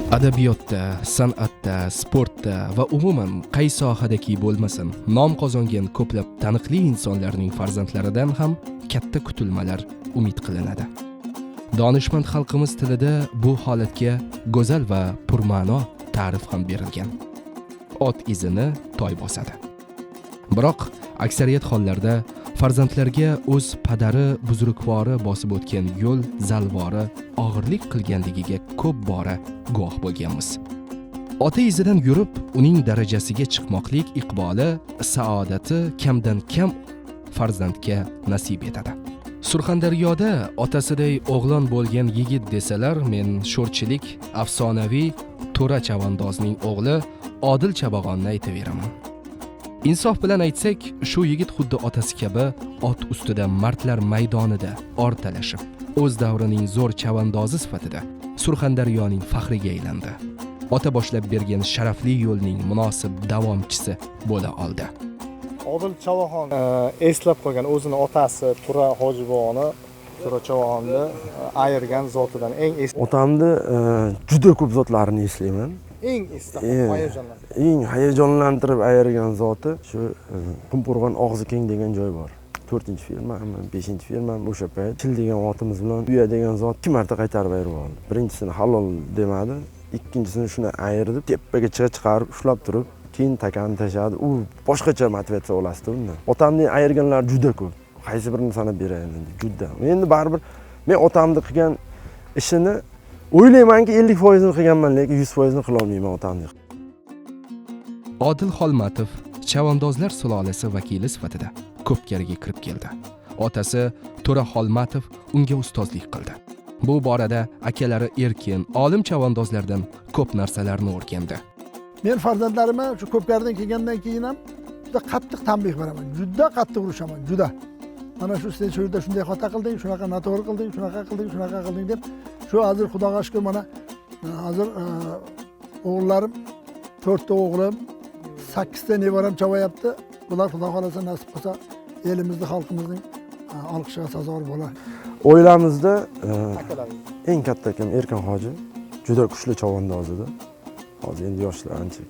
Adabiyotda, san'atda, sportda va umuman qay sohadaki bo'lmasin, nom qozongan ko'plab taniqli insonlarning farzandlaridan ham katta kutilmalar umid qilinadi. Donishmand xalqimiz tilida bu holatga go'zal va purma'no ta'rif ham berilgan. Ot izini toy bosadi. Biroq aksariyat hollarda farzandlarga o'z padari buzrukvori bosib o'tgan yo'l zalvori og'irlik qilganligiga ko'p bora guvoh bo'lganmiz. Ota izidan yurib, uning darajasiga chiqmoqlik iqboli, saodati kamdan kam farzandga nasib etadi. Surxondaryoda otasiday o'g'lon bo'lgan yigit desalar, men sho'rchilik afsonaviy To'ra chavandozning o'g'li Odil Chabag'onni aytaveraman. Insof bilan aytsak, shu yigit xuddi otasi kabi ot ustida mardlar maydonida ortalashib, o'z davrining zo'r chavandozi sifatida Surxondaryoning faxriga aylandi. Ota boshlab bergan sharafli yo'lning munosib davomchisi bo'la oldi. Odil Chavag'on eslab qolgan o'zini otasi To'ra Hojibog'ni, To'ra Chavag'onni ayirgan zotidan eng otamni juda ko'p zotlarini eslayman. eng hayajonlantirgan. Eng hayajonlantirib ayirgan zoti shu Qumqo'rg'on og'zi keng degan joy bor. 4-fermami, 5-fermami o'sha payt Chil degan otimiz bilan Uya degan zot 2 marta qaytarib ayirib oldi. Birinchisini halol demadi, ikkinchisini shuni ayirdi, tepaga chiqarib ushlab turib, keyin takani tashladi. U boshqacha motivatsiya olasizda undan. Otamning ayirganlari juda ko'p. Qaysi birini sanab beray endi? Juda. Endi baribir men otamning qilgan ishini o'ylaymanki 50% ni qilganman, lekin 100% ni qila olmayman otamning. Odil Xolmatov chavandozlar sulolasi vakili sifatida Ko'pkariga kirib keldi. Otasi To'ra Xolmatov unga ustozlik qildi. Bu borada akalari erkin, olim chavandozlardan ko'p narsalarni o'rgandi. Men farzandlarimga shu Ko'pkaridan kelgandan keyin ham juda qattiq tanbeh beraman. Juda qattiq urushaman, juda. Mana shu sen shu yerda shunday xato qilding, shunaqa noto'g'ri qilding, shunaqa qilding deb shu hozir Xudoga shukr mana hozir o'g'illarim 4 ta o'g'lim, 8 ta nevaram chavoyapti. Bular Xudo xolasa nasib qilsa elimizni, xalqimizning olqishiga sazovor bo'lar. Oilamizda eng katta akam Erkan hoji juda kuchli chavandoz edi. Hozir endi yoshlar ancha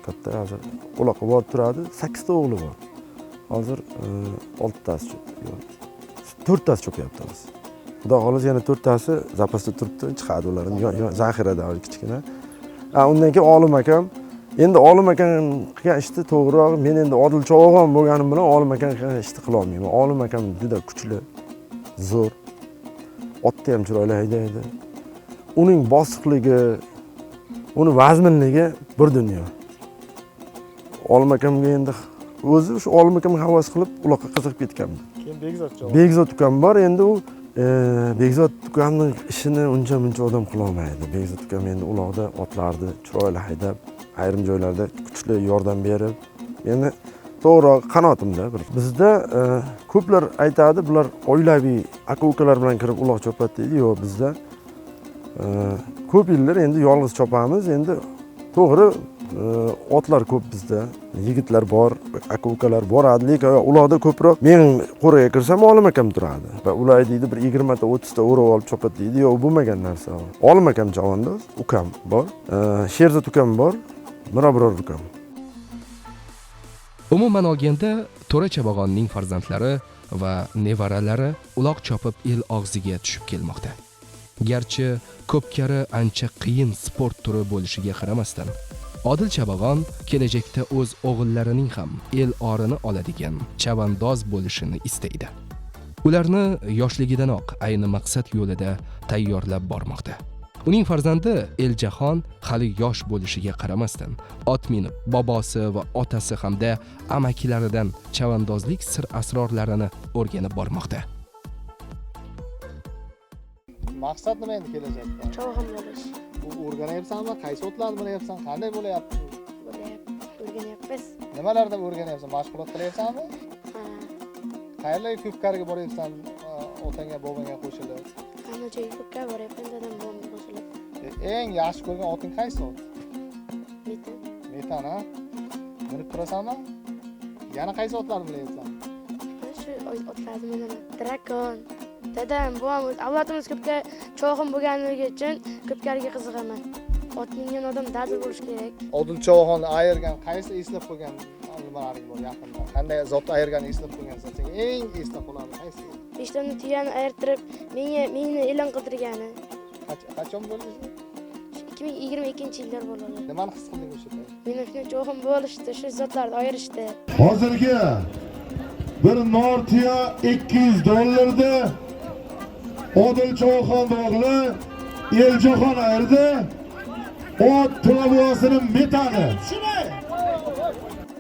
katta, hozir uloqqa borib turadi. 8 ta o'g'li bor. Hozir 6 tasi, 4 tasi cho'kyapti hozir. Xudo xolasa yana 4 tasi zapasda turibdi, chiqadi ular. Zaxirada kichkina. Undan keyin Olim akam. Endi Olim akam qilgan ishni to'g'riroq, men endi Odil Chavag'on bo'lganim bilan Olim akam qilgan ishni qila olmayman. Olim akam juda kuchli, zo'r. Otni ham chiroyli haydaydi. Uning bosiqligi, uni vazminligi bir dunyo. Olim akamga endi o'zi shu Olim akamga havas qilib uloqqa qiziqib ketganman. Keyin Begzod ukam bor, endi u Begzod ukamning ishini uncha-muncha odam qila olmaydi. Begzod ukam endi uloqda otlarni chiroyli haydab, ayrim joylarda kuchli yordam berib, endi to'g'ri qanotimda bir. Bizda ko'plar aytadi, bular oilaviy aka-ukalar bilan kirib uloq chopadi deydi. Yo'q, bizda ko'p yillar endi yolg'iz chopamiz. Endi to'g'ri otlar ko'p bizda, yigitlar bor, aka-ukalar boradi, lekin ularda ko'proq men qo'raga kirsam Olim akam turadi. Va ular deydi bir 20 ta 30 ta o'rib olib chopadi deydi. Yo'q, bo'lmagan narsa. Olim akam chavandoz, ukam bor, Sherzod ukam bor, Mirabror ukam. Umuman olganda, To'ra Chabag'onning farzandlari va nevaralari uloq chopib el og'ziga tushib kelmoqda. Garchi Ko'pkari ancha qiyin sport turi bo'lishiga qaramasdan, Odil Chabag'on kelajakda o'z o'g'illarining ham el orini oladigan chavandoz bo'lishini istaydi. Ularni yoshligidanoq ayni maqsad yo'lida tayyorlab bormoqda. Uning farzandi Eljahon hali yosh bo'lishiga qaramasdan, ot minib bobosi va otasi hamda amakilaridan chavandozlik sir asrorlarini o'rganib bormoqda. Maqsad nima endi kelajakda? Chavag'on bo'lish. Bu o'rganyapsanmi? Qaysi otlarni bilyapsan? Qanday bo'lyapti? O'rganyapmiz. Nimalarda o'rganyapsan? Mashg'ulot qilyapsanmi? Ha. Qayerlarga Ko'pkariga boryapsan? Otangga, bobongga qo'shilib. Hamma joyga Ko'pkari boryapman, dadam bobomga qo'shilib. Eng yaxshi ko'rgan oting qaysi ot? Metan. Metan, ha? Minib turasanmi? Yana qaysi otlarni bilyapsan? Shu otlarni bilaman. Drakon. Dadam, bobom, avlodimiz Ko'pkari Chavag'on bo'lganligi uchun Ko'pkariga qiziqaman. ot mingan odam dadil bo'lishi kerak. Odil Chavaxonni ayirgan qaysi eslab qolgan nimalaring bor yaqinda? Qanday zotni ayirganini eslab qolgansan? Sen eng eslab qoladi qaysi? Peshtamni tuyani ayirtirib, meni e'lon qildirgani. Qachon bo'ldi? 2022-yillar bo'ladi. Nimani his qilding o'sha payt? Meni shuncha cho'g'im bo'lishdi, shu zotlarni ayirishdi. Hozirgi bir nortiya $200 Odil Chavaxon o'g'li Eljahon ayirdi. Ot turabosini metadi.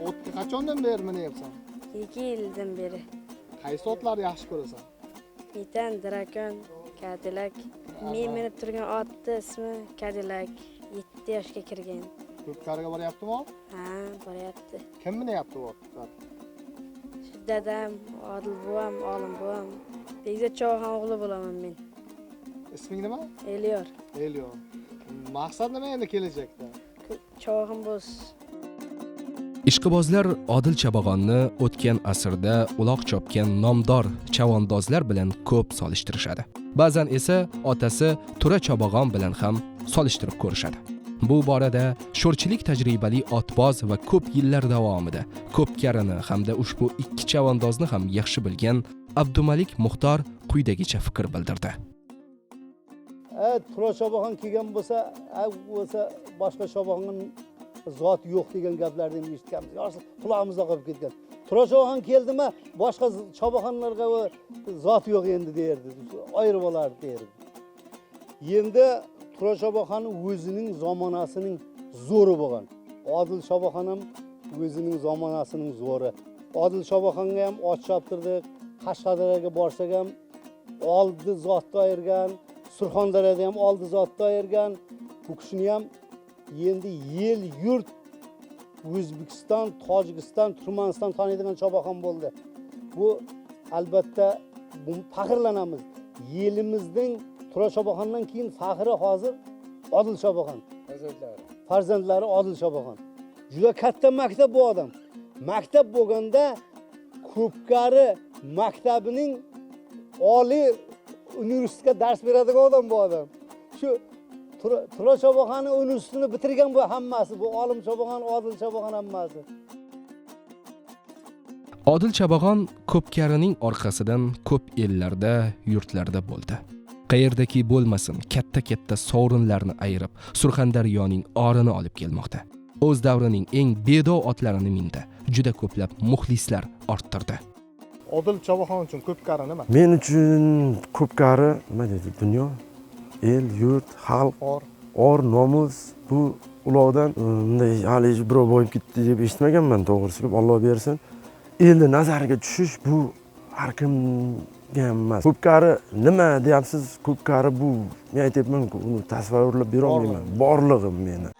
Otga qachondan beri minyapsan? 2 yildan beri. Qaysi otlarni yaxshi ko'rasan? Titan, Drakon, Cadillac. Men minib turgan otning ismi Cadillac. 7 yoshga kirgan. Ko'pkariga boryaptimi? Ha, boryapti. Kim minyapti bu otlar? Dadam, Odil buvam, Olim buvam. Begzod Chavaxon o'g'li bo'laman men. Isming nima? Elyor. Elyor. Maqsad nima endi kelajakda? Chavaxon bo'z. Ishqibozlar Odil Chavaxonni o'tgan asrda uloq chopgan nomdor chavandozlar bilan ko'p solishtirishadi. Ba'zan esa otasi Tura Chavaxon bilan ham solishtirib ko'rishadi. Bu borada sho'rchilik tajribali otboz va ko'p yillar davomida Ko'pkarini hamda ushbu ikki chavandozni ham yaxshi bilgan Abdumalik Muxtor quyidagicha fikr bildirdi. Tura Chavaxon kelgan bo'lsa boshqa Chavaxonning zoti yo'q degan gaplarni eshitganmiz. Yo'q, qulog'imizda qolib ketgan. Tura Chavaxon keldimi, boshqa Chavaxonlarga zot yo'q endi derdi. Ayirib olardi derdi. Endi Tura Chavaxon o'zining zamonasining zo'ri bo'lgan. Odil Chavaxon ham o'zining zamonasining zo'ri. Odil Chavaxonga ham ot choptirdik. Qashqadaryoga borsak ham oldi zotni ayirgan. Surxondaryoda ham oldi zotni ayirgan. Bu kishini ham endi yel yurt O'zbekiston, Tojikiston, Turkmaniston taniydigan Chavaxon bo'ldi. Bu albatta buni faxrlanamiz. Yelimizning Tura Chavaxondan keyin faxri hozir Odil Chavaxon. Farzandlari Odil Chavaxon. Juda katta maktab bu odam. Maktab bo'lganda Ko'pkari maktabining oliy universitetga dars beradigan odam bu odam. Shu Tura Chavaxonni universitetini bitirgan bu hammasi. Bu Olim Chavaxon, Odil Chavaxon hammasi. Odil Chavaxon Ko'pkarining orqasidan ko'p ellarda, yurtlarda bo'ldi. Qayerdaki bo'lmasin, katta sovrinlarni ayirib, Surxondaryoning orini olib kelmoqda. O'z davrining eng bedov otlarini mindi. Juda ko'plab muxlislar orttirdi. Odil Chavaxon uchun Ko'pkari nima? Men uchun Ko'pkari nima deydi? Dunyo, el, yurt, xalq, or, nomus. Bu uloqdan bunday hali birov boyib ketdi deb eshitmaganman, to'g'risi. Alloh bersin. Elni nazariga tushish bu har kimga emas. Ko'pkari nima deyapsiz? Ko'pkari bu men aytayapman-ku, uni tasavvurlab bera olmayman. Borlig'im meni.